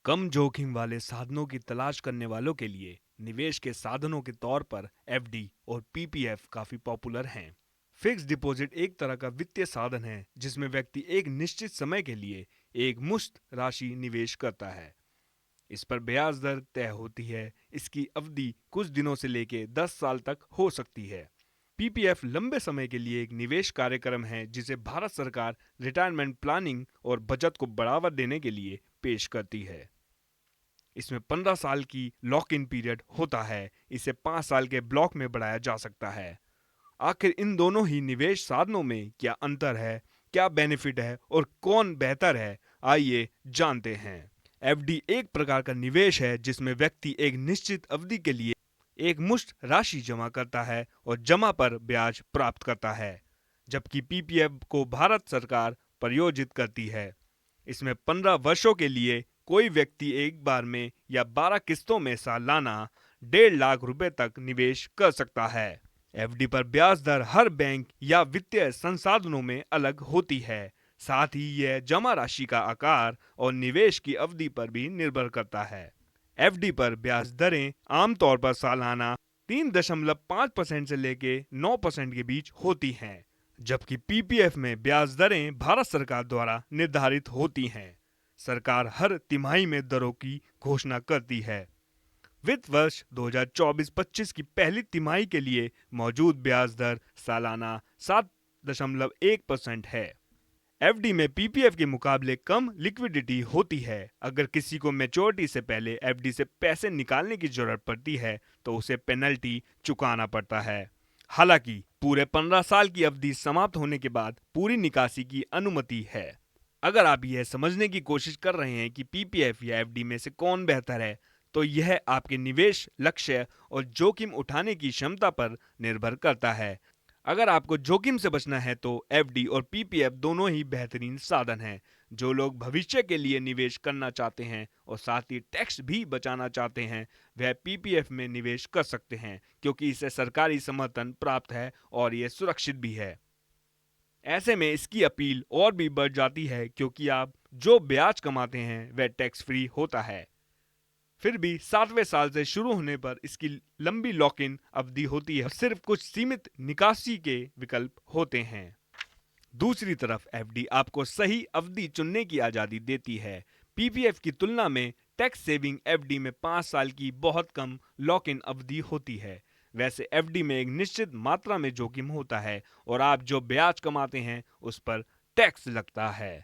कम जोखिम वाले साधनों की तलाश करने वालों के लिए निवेश के साधनों के तौर पर एफडी और पीपीएफ काफी पॉपुलर हैं। फिक्स डिपॉजिट एक तरह का वित्तीय साधन है जिसमें व्यक्ति एक निश्चित समय के लिए एक मुश्त राशि निवेश करता है। इस पर ब्याज दर तय होती है। इसकी अवधि कुछ दिनों से लेकर 10 साल तक हो सकती है। पीपीएफ लंबे समय के लिए एक निवेश कार्यक्रम है जिसे भारत सरकार रिटायरमेंट प्लानिंग और बचत को बढ़ावा देने के लिए पेश करती है। इसमें 15 साल की लॉक इन पीरियड होता है। इसे 5 साल के ब्लॉक में बढ़ाया जा सकता है। आखिर इन दोनों ही निवेश साधनों में क्या अंतर है, क्या बेनिफिट है और कौन बेहतर है, आइए जानते हैं। एफडी एक प्रकार का निवेश है जिसमें व्यक्ति एक निश्चित अवधि के लिए एक मुश्त राशि जमा करता है और जमा पर ब्याज प्राप्त करता है, जबकि पीपीएफ को भारत सरकार प्रायोजित करती है। इसमें 15 वर्षों के लिए कोई व्यक्ति एक बार में या 12 किस्तों में सालाना 1.5 लाख रुपए तक निवेश कर सकता है। एफडी पर ब्याज दर हर बैंक या वित्तीय संसाधनों में अलग होती है। साथ ही यह जमा राशि का आकार और निवेश की अवधि पर भी निर्भर करता है। एफडी पर ब्याज दरें आमतौर पर सालाना 3.5% से लेकर 9% के बीच होती हैं, जबकि पीपीएफ में ब्याज दरें भारत सरकार द्वारा निर्धारित होती हैं। सरकार हर तिमाही में दरों की घोषणा करती है। वित्त वर्ष 2024-25 की पहली तिमाही के लिए मौजूद ब्याज दर सालाना 7.1% है। एफडी में पीपीएफ के मुकाबले कम लिक्विडिटी होती है। अगर किसी को मैच्योरिटी से पहले एफडी से पैसे निकालने की जरूरत पड़ती है तो उसे पेनल्टी चुकाना पड़ता है। हालांकि पूरे 15 साल की अवधि समाप्त होने के बाद पूरी निकासी की अनुमति है। अगर आप यह समझने की कोशिश कर रहे हैं कि पीपीएफ या एफडी में से कौन बेहतर है, तो यह आपके निवेश लक्ष्य और जोखिम उठाने की क्षमता पर निर्भर करता है। अगर आपको जोखिम से बचना है तो एफडी और पीपीएफ दोनों ही बेहतरीन साधन हैं। जो लोग भविष्य के लिए निवेश करना चाहते हैं और साथ ही टैक्स भी बचाना चाहते हैं, वह पीपीएफ में निवेश कर सकते हैं क्योंकि इसे सरकारी समर्थन प्राप्त है और यह सुरक्षित भी है। ऐसे में इसकी अपील और भी बढ़ जाती है क्योंकि आप जो ब्याज कमाते हैं वह टैक्स फ्री होता है। फिर भी 7वें साल से शुरू होने पर इसकी लंबी लॉक इन अवधि होती है। सिर्फ कुछ सीमित निकासी के विकल्प होते हैं। दूसरी तरफ एफडी आपको सही अवधि चुनने की आजादी देती है। पीपीएफ की तुलना में टैक्स सेविंग एफडी में 5 साल की बहुत कम लॉक इन अवधि होती है। वैसे एफडी में एक निश्चित मात्रा में जोखिम होता है और आप जो ब्याज कमाते हैं उस पर टैक्स लगता है।